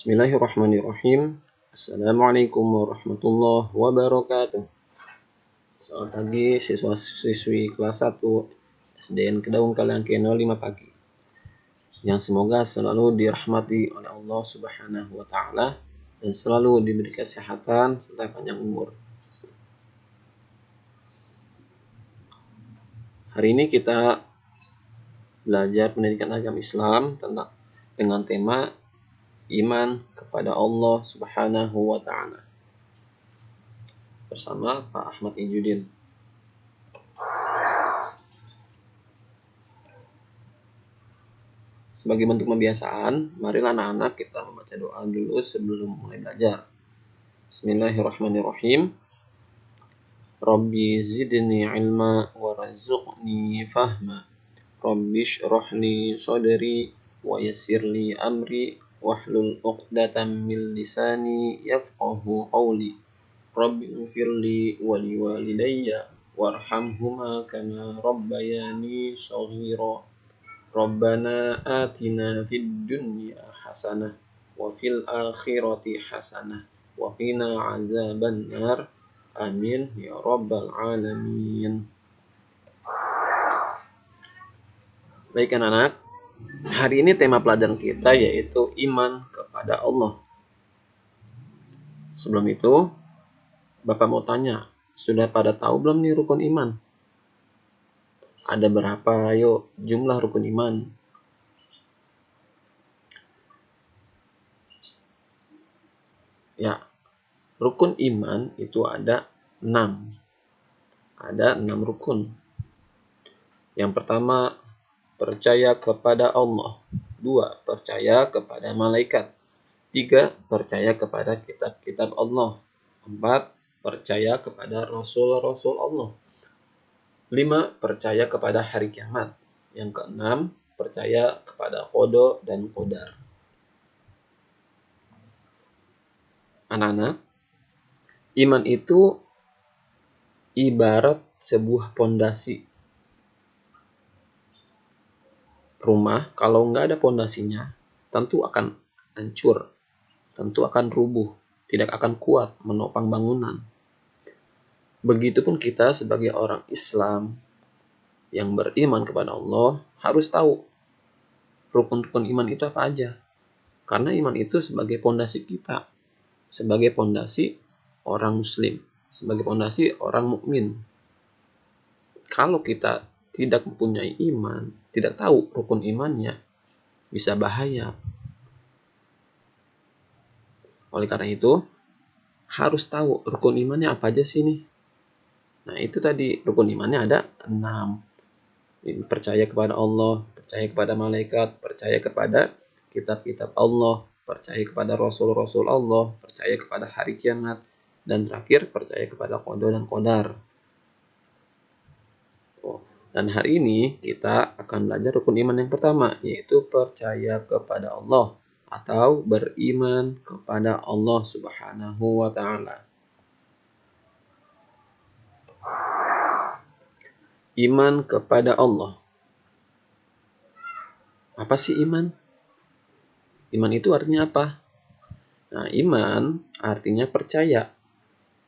Bismillahirrahmanirrahim. Assalamualaikum warahmatullahi wabarakatuh. Selamat pagi siswa-siswi kelas 1 SDN Kedaung Kaliang ke-05 pagi. Yang semoga selalu dirahmati oleh Allah Subhanahu wa taala dan selalu diberi kesehatan serta panjang umur. Hari ini kita belajar pendidikan agama Islam dengan tema iman kepada Allah Subhanahu wa taala bersama Pak Ahmad Ijudin. Sebagai bentuk pembiasaan, marilah anak-anak kita membaca doa dulu sebelum mulai belajar. Bismillahirrahmanirrahim. Rabbi zidni ilma warzuqni fahma. Rabbi shrah li sadri wa yassir li amri wahlul 'uqdatam min lisani yafqahu qawli. Rabbi ighfirli wa liwalidayya warhamhuma kama rabbayani shaghira. Rabbana atina fid dunya hasanah wa fil akhirati hasanah wa qina azabannar. Amin ya rabbal alamin. Baik anak-anak, hari ini tema pelajaran kita yaitu iman kepada Allah. Sebelum itu, Bapak mau tanya, sudah pada tahu belum nih rukun iman? Ada berapa yuk jumlah rukun iman? Ya, rukun iman itu ada 6. Ada 6 rukun. Yang pertama, percaya kepada Allah. 2, percaya kepada malaikat. 3, percaya kepada kitab-kitab Allah. 4, percaya kepada rasul-rasul Allah. 5, percaya kepada hari kiamat. Yang ke-6, percaya kepada qada dan qadar. Anak-anak, iman itu ibarat sebuah pondasi. Rumah kalau nggak ada pondasinya, tentu akan hancur, tentu akan rubuh, tidak akan kuat menopang bangunan. Begitupun kita sebagai orang Islam yang beriman kepada Allah harus tahu rukun-rukun iman itu apa aja. Karena iman itu sebagai pondasi kita, sebagai pondasi orang muslim, sebagai pondasi orang mukmin. Kalau kita tidak mempunyai iman, tidak tahu rukun imannya, bisa bahaya. Oleh karena itu, harus tahu rukun imannya apa aja sih nih. Nah, itu tadi rukun imannya ada 6. Percaya kepada Allah, percaya kepada malaikat, percaya kepada kitab-kitab Allah, percaya kepada rasul-rasul Allah, percaya kepada hari kiamat, dan terakhir percaya kepada qada dan qadar. Dan hari ini kita akan belajar rukun iman yang pertama, yaitu percaya kepada Allah atau beriman kepada Allah Subhanahu wa taala. Iman kepada Allah. Apa sih iman? Iman itu artinya apa? Nah, iman artinya percaya.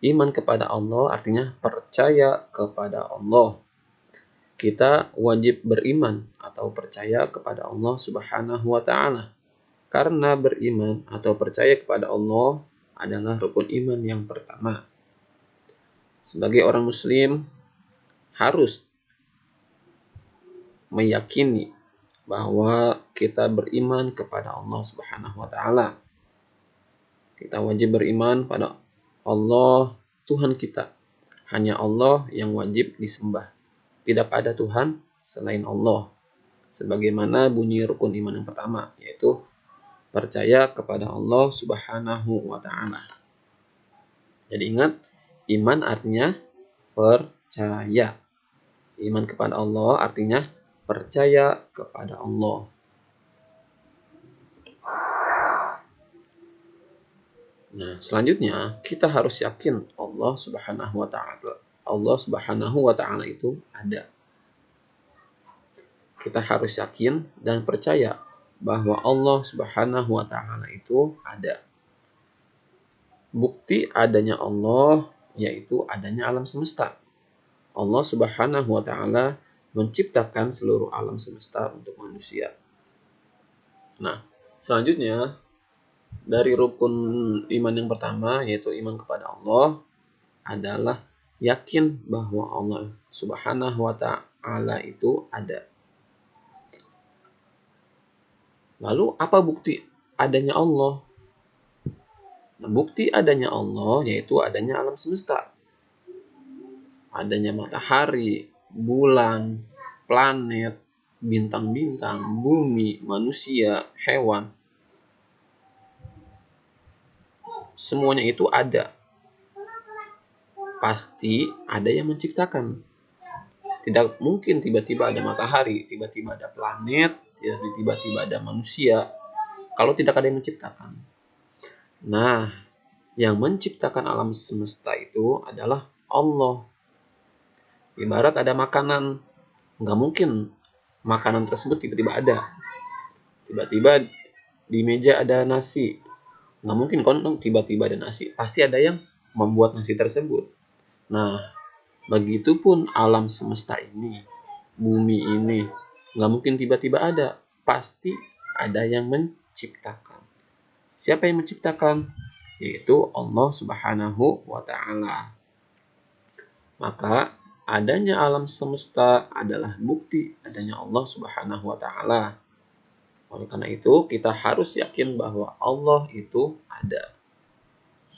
Iman kepada Allah artinya percaya kepada Allah. Kita wajib beriman atau percaya kepada Allah Subhanahu wa taala. Karena beriman atau percaya kepada Allah adalah rukun iman yang pertama. Sebagai orang muslim harus meyakini bahwa kita beriman kepada Allah Subhanahu wa taala. Kita wajib beriman pada Allah Tuhan kita. Hanya Allah yang wajib disembah. Tidak ada Tuhan selain Allah. Sebagaimana bunyi rukun iman yang pertama, yaitu percaya kepada Allah Subhanahu wa taala. Jadi ingat, iman artinya percaya. Iman kepada Allah artinya percaya kepada Allah. Nah, selanjutnya kita harus yakin Allah Subhanahu wa taala. Allah Subhanahu wa taala itu ada. Kita harus yakin dan percaya bahwa Allah Subhanahu wa Ta'ala itu ada. Bukti adanya Allah yaitu adanya alam semesta. Allah Subhanahu wa Ta'ala menciptakan seluruh alam semesta untuk manusia. Nah, selanjutnya dari rukun iman yang pertama yaitu iman kepada Allah adalah yakin bahwa Allah Subhanahu wa Ta'ala itu ada. Lalu apa bukti adanya Allah? Nah, bukti adanya Allah yaitu adanya alam semesta. Adanya matahari, bulan, planet, bintang-bintang, bumi, manusia, hewan. Semuanya itu ada. Pasti ada yang menciptakan. Tidak mungkin tiba-tiba ada matahari, tiba-tiba ada planet, tiba-tiba ada manusia, kalau tidak ada yang menciptakan. Nah, yang menciptakan alam semesta itu adalah Allah. Ibarat ada makanan, nggak mungkin makanan tersebut tiba-tiba ada. Tiba-tiba di meja ada nasi, nggak mungkin kan tiba-tiba ada nasi. Pasti ada yang membuat nasi tersebut. Nah, begitupun alam semesta ini, bumi ini, nggak mungkin tiba-tiba ada. Pasti ada yang menciptakan. Siapa yang menciptakan? Yaitu Allah Subhanahu wa Ta'ala. Maka adanya alam semesta adalah bukti adanya Allah Subhanahu wa Ta'ala. Oleh karena itu, kita harus yakin bahwa Allah itu ada.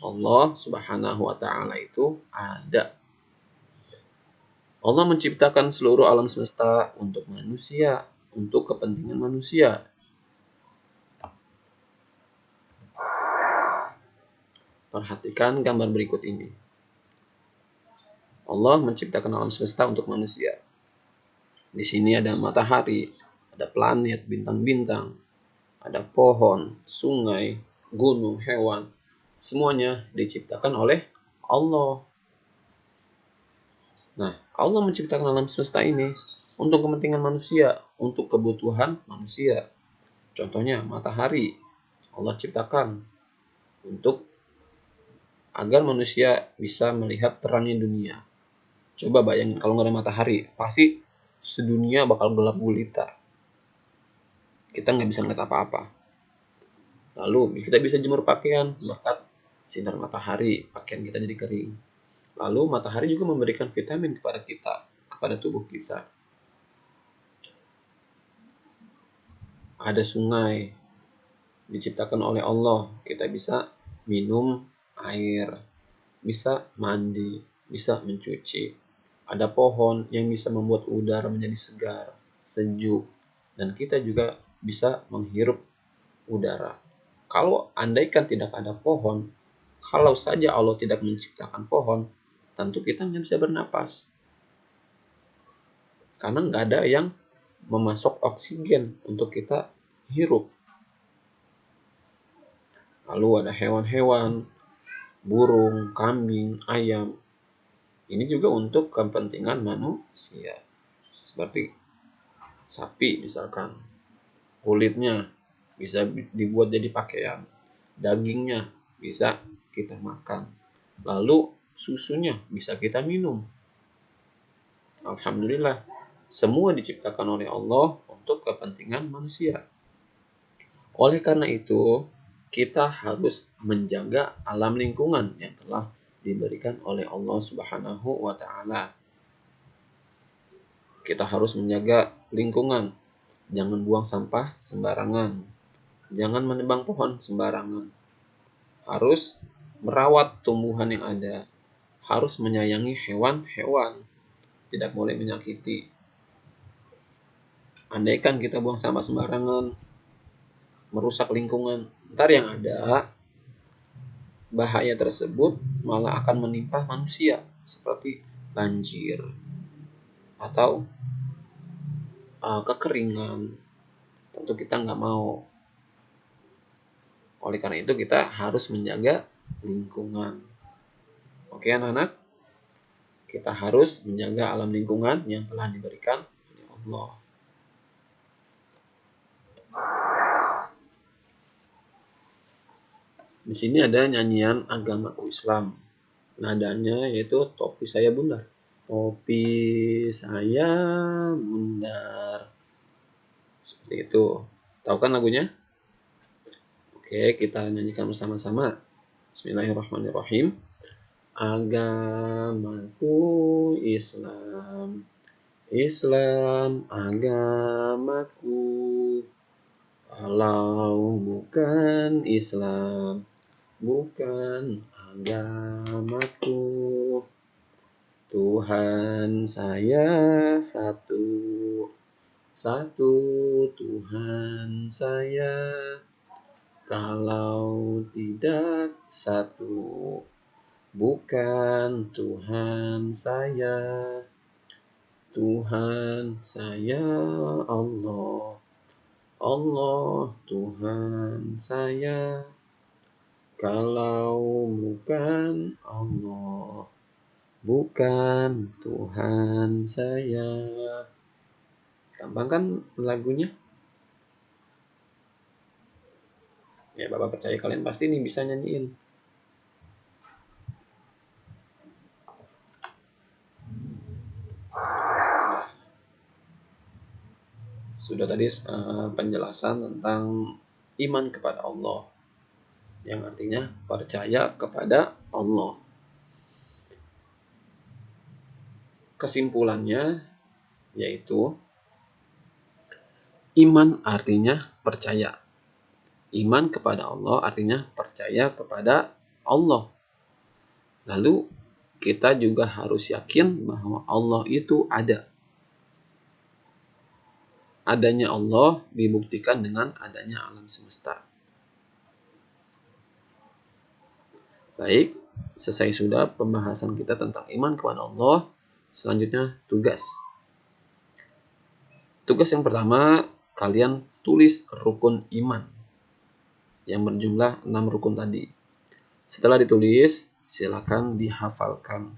Allah Subhanahu wa Ta'ala itu ada. Allah menciptakan seluruh alam semesta untuk manusia, untuk kepentingan manusia. Perhatikan gambar berikut ini. Allah menciptakan alam semesta untuk manusia. Di sini ada matahari, ada planet, bintang-bintang, ada pohon, sungai, gunung, hewan. Semuanya diciptakan oleh Allah. Nah, Allah menciptakan alam semesta ini untuk kepentingan manusia, untuk kebutuhan manusia. Contohnya matahari, Allah ciptakan untuk agar manusia bisa melihat terangnya dunia. Coba bayangin kalau nggak ada matahari, pasti sedunia bakal gelap gulita. Kita nggak bisa ngeliat apa-apa. Lalu kita bisa jemur pakaian berkat sinar matahari, pakaian kita jadi kering. Lalu matahari juga memberikan vitamin kepada kita, kepada tubuh kita. Ada sungai diciptakan oleh Allah, kita bisa minum air, bisa mandi, bisa mencuci. Ada pohon yang bisa membuat udara menjadi segar, sejuk, dan kita juga bisa menghirup udara. Kalau andaikan tidak ada pohon, kalau saja Allah tidak menciptakan pohon, tentu kita nggak bisa bernapas. Karena nggak ada yang memasok oksigen untuk kita hirup. Lalu ada hewan-hewan, burung, kambing, ayam. Ini juga untuk kepentingan manusia. Seperti sapi misalkan. Kulitnya bisa dibuat jadi pakaian. Dagingnya bisa kita makan. Lalu susunya bisa kita minum. Alhamdulillah, semua diciptakan oleh Allah untuk kepentingan manusia. Oleh karena itu, kita harus menjaga alam lingkungan yang telah diberikan oleh Allah Subhanahu wa Ta'ala. Kita harus menjaga lingkungan. Jangan buang sampah sembarangan. Jangan menebang pohon sembarangan. Harus merawat tumbuhan yang ada. Harus menyayangi hewan-hewan. Tidak boleh menyakiti. Andaikan kita buang sampah sembarangan, merusak lingkungan, ntar yang ada bahaya tersebut malah akan menimpa manusia seperti banjir atau kekeringan. Tentu kita nggak mau. Oleh karena itu kita harus menjaga lingkungan. Oke anak-anak, kita harus menjaga alam lingkungan yang telah diberikan oleh Allah. Di sini ada nyanyian agamaku Islam. Nadanya yaitu topi saya bundar. Topi saya bundar. Seperti itu. Tahu kan lagunya? Oke, kita nyanyikan bersama-sama. Bismillahirrahmanirrahim. Agamaku Islam, Islam agamaku. Kalau bukan Islam, bukan agamaku. Tuhan saya satu, satu Tuhan saya. Kalau tidak satu, bukan Tuhan saya. Tuhan saya Allah, Allah Tuhan saya. Kalau bukan Allah, bukan Tuhan saya. Gampang kan lagunya? Ya, Bapak percaya kalian pasti nih bisa nyanyiin. Sudah tadi penjelasan tentang iman kepada Allah, yang artinya percaya kepada Allah. Kesimpulannya yaitu iman artinya percaya. Iman kepada Allah artinya percaya kepada Allah. Lalu kita juga harus yakin bahwa Allah itu ada. Adanya Allah dibuktikan dengan adanya alam semesta. Baik, selesai sudah pembahasan kita tentang iman kepada Allah. Selanjutnya tugas. Tugas yang pertama, kalian tulis rukun iman yang berjumlah 6 rukun tadi. Setelah ditulis, silakan dihafalkan.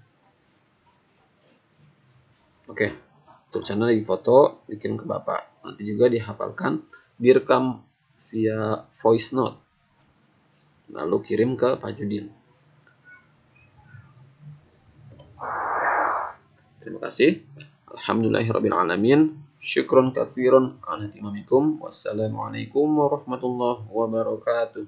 Oke, tulisannya di foto, dikirim ke Bapak. Nanti juga dihafalkan, direkam via voice note. Lalu kirim ke Pak Judin. Terima kasih. Alhamdulillahirrabbilalamin. Syukron katsirun ala timamikum. Wassalamualaikum warahmatullahi wabarakatuh.